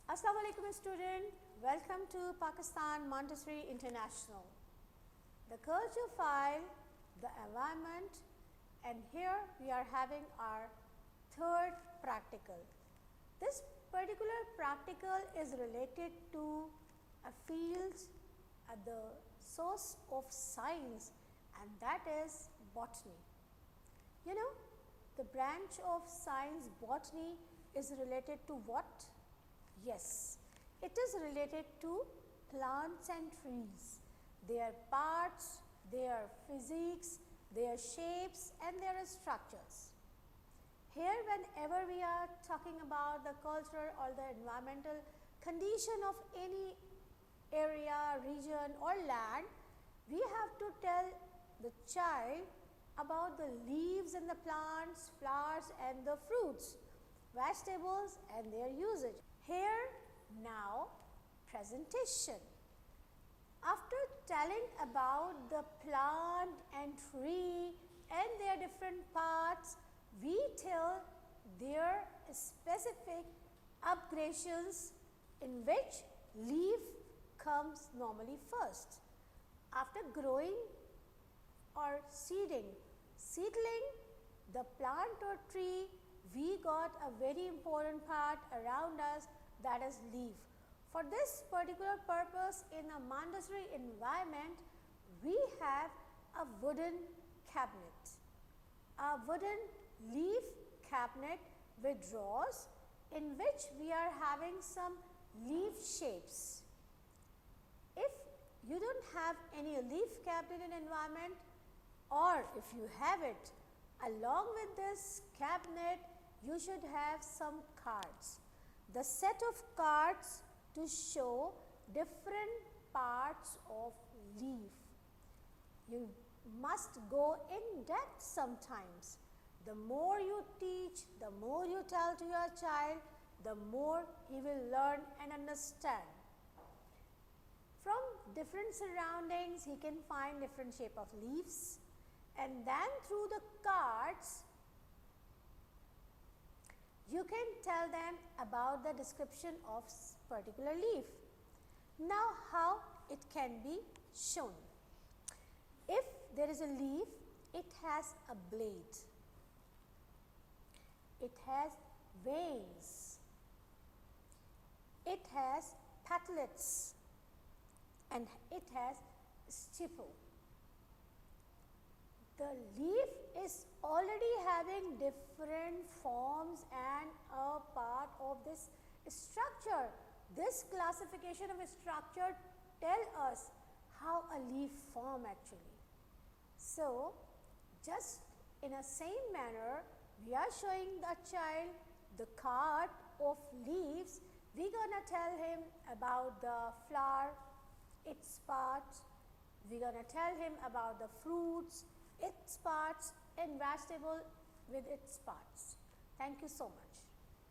Assalamu alaikum student, welcome to Pakistan Montessori International. The culture file, the environment, and here we are having our third practical. This particular practical is related to a field at the source of science, and that is botany. You know, the branch of science botany is related to what? Yes, it is related to plants and trees, their parts, their physics, their shapes and their structures. Here whenever we are talking about the cultural or the environmental condition of any area, region or land, we have to tell the child about the leaves and the plants, flowers and the fruits, vegetables and their usage. Here now presentation. After telling about the plant and tree and their different parts, we tell their specific upgradations in which leaf comes normally first. After growing or seedling, the plant or tree, we got a very important part around us, that is leaf. For this particular purpose in a Montessori environment, we have a wooden cabinet, a wooden leaf cabinet with drawers in which we are having some leaf shapes. If you don't have any leaf cabinet in environment, or if you have it, along with this cabinet you should have some cards. The set of cards to show different parts of leaf. You must go in depth sometimes. The more you teach, the more you tell to your child, the more he will learn and understand. From different surroundings, he can find different shape of leaves, and then through the cards, you can tell them about the description of particular leaf. Now, how it can be shown? If there is a leaf, it has a blade, it has veins, it has petalets, and it has stipules. The leaf is already having different forms and a part of this structure. This classification of structure tell us how a leaf form actually. So, just in a same manner, we are showing the child the card of leaves. We gonna tell him about the flower, its parts. We gonna tell him about the fruits, its parts, and vegetable with its parts. Thank you so much.